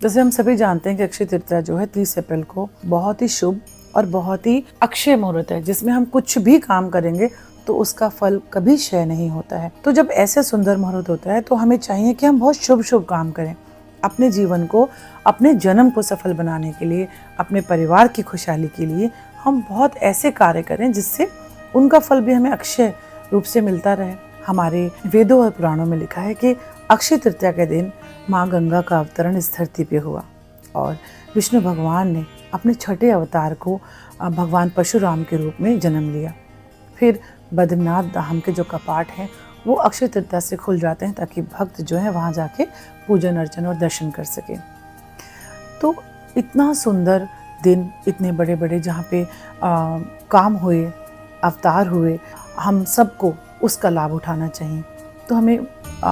जैसे हम सभी जानते हैं कि अक्षय तृतीया जो है 30 अप्रैल को बहुत ही शुभ और बहुत ही अक्षय मुहूर्त है, जिसमें हम कुछ भी काम करेंगे तो उसका फल कभी क्षय नहीं होता है। तो जब ऐसे सुंदर मुहूर्त होता है तो हमें चाहिए कि हम बहुत शुभ शुभ काम करें, अपने जीवन को, अपने जन्म को सफल बनाने के लिए, अपने परिवार की खुशहाली के लिए हम बहुत ऐसे कार्य करें जिससे उनका फल भी हमें अक्षय रूप से मिलता रहे। हमारे वेदों और पुराणों में लिखा है कि अक्षय तृतीया के दिन माँ गंगा का अवतरण इस धरती पे हुआ और विष्णु भगवान ने अपने छठे अवतार को भगवान परशुराम के रूप में जन्म लिया। फिर बद्रीनाथ धाम के जो कपाट हैं वो अक्षय तृतीया से खुल जाते हैं ताकि भक्त जो है वहाँ जाके पूजन अर्चन और दर्शन कर सके। तो इतना सुंदर दिन, इतने बड़े बड़े जहाँ पे काम हुए, अवतार हुए, हम सबको उसका लाभ उठाना चाहिए। तो हमें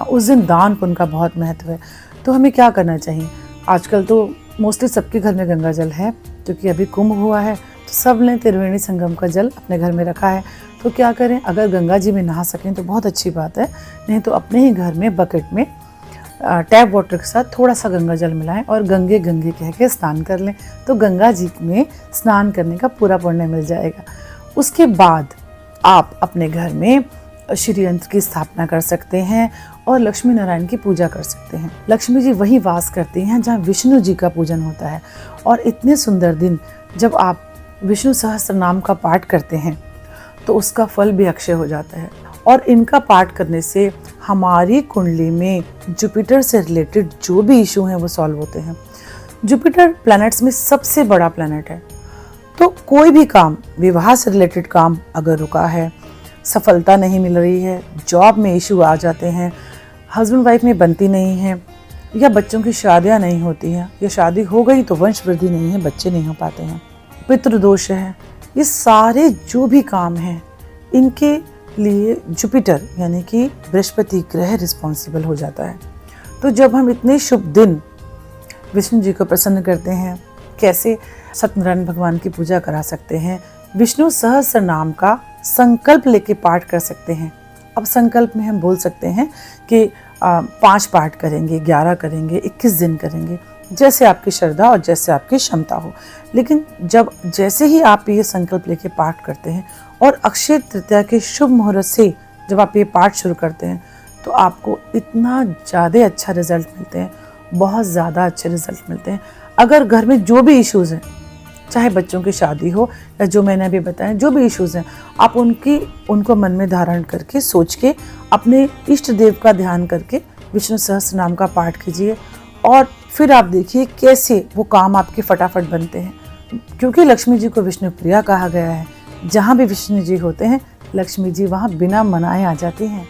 उस दिन दान पुण्य का बहुत महत्व है। तो हमें क्या करना चाहिए? आजकल तो मोस्टली सबके घर में गंगा जल है, क्योंकि अभी कुंभ हुआ है तो सब ने त्रिवेणी संगम का जल अपने घर में रखा है। तो क्या करें, अगर गंगा जी में नहा सकें तो बहुत अच्छी बात है, नहीं तो अपने ही घर में बकेट में टैप वाटर के साथ थोड़ा सा गंगा जल मिलाएं और गंगे गंगे कह के स्नान कर लें। तो गंगा जी में स्नान करने का पूरा पुण्य मिल जाएगा। उसके बाद आप अपने घर में श्री यंत्र की स्थापना कर सकते हैं और लक्ष्मी नारायण की पूजा कर सकते हैं। लक्ष्मी जी वहीं वास करती हैं जहाँ विष्णु जी का पूजन होता है। और इतने सुंदर दिन जब आप विष्णु सहस्त्र नाम का पाठ करते हैं तो उसका फल भी अक्षय हो जाता है। और इनका पाठ करने से हमारी कुंडली में जुपिटर से रिलेटेड जो भी इशू हैं वो सॉल्व होते हैं। जुपिटर प्लैनेट्स में सबसे बड़ा प्लैनेट है। तो कोई भी काम, विवाह से रिलेटेड काम अगर रुका है, सफलता नहीं मिल रही है, जॉब में इशू आ जाते हैं, हस्बैंड वाइफ में बनती नहीं है, या बच्चों की शादियां नहीं होती हैं, या शादी हो गई तो वंश वृद्धि नहीं है, बच्चे नहीं हो पाते हैं, पितृदोष है, ये सारे जो भी काम हैं इनके लिए जुपिटर यानी कि बृहस्पति ग्रह रिस्पॉन्सिबल हो जाता है। तो जब हम इतने शुभ दिन विष्णु जी को प्रसन्न करते हैं, कैसे सत्यनारायण भगवान की पूजा करा सकते हैं, विष्णु सहस्त्र नाम का संकल्प लेके पाठ कर सकते हैं। अब संकल्प में हम बोल सकते हैं कि 5 पाठ करेंगे, 11 करेंगे, 21 दिन करेंगे, जैसे आपकी श्रद्धा और जैसे आपकी क्षमता हो। लेकिन जैसे ही आप ये संकल्प लेके पाठ करते हैं और अक्षय तृतीया के शुभ मुहूर्त से जब आप ये पाठ शुरू करते हैं तो आपको इतना ज़्यादा अच्छा रिजल्ट मिलते हैं, बहुत ज़्यादा अच्छे रिजल्ट मिलते हैं। अगर घर में जो भी इश्यूज़ हैं, चाहे बच्चों की शादी हो या जो मैंने अभी बताया, जो भी इश्यूज़ हैं, आप उनको मन में धारण करके, सोच के, अपने इष्ट देव का ध्यान करके विष्णु सहस्त्र नाम का पाठ कीजिए और फिर आप देखिए कैसे वो काम आपके फटाफट बनते हैं। क्योंकि लक्ष्मी जी को विष्णु प्रिया कहा गया है, जहाँ भी विष्णु जी होते हैं लक्ष्मी जी वहाँ बिना मनाए आ जाती हैं।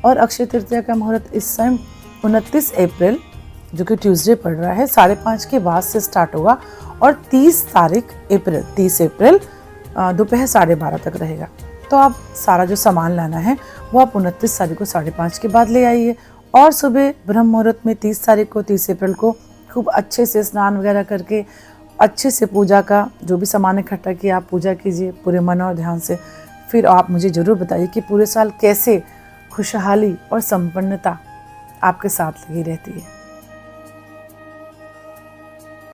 और अक्षय तृतीया का मुहूर्त इस समय 29 अप्रैल जो कि ट्यूसडे पड़ रहा है 5:30 के बाद से स्टार्ट होगा और 30 अप्रैल दोपहर 12:30 तक रहेगा। तो आप सारा जो सामान लाना है वो आप 29 तारीख को 5:30 के बाद ले आइए और सुबह ब्रह्म मुहूर्त में 30 अप्रैल को खूब अच्छे से स्नान वगैरह करके अच्छे से पूजा का जो भी सामान इकट्ठा किया आप पूजा कीजिए पूरे मन और ध्यान से। फिर आप मुझे ज़रूर बताइए कि पूरे साल कैसे खुशहाली और संपन्नता आपके साथ लगी रहती है।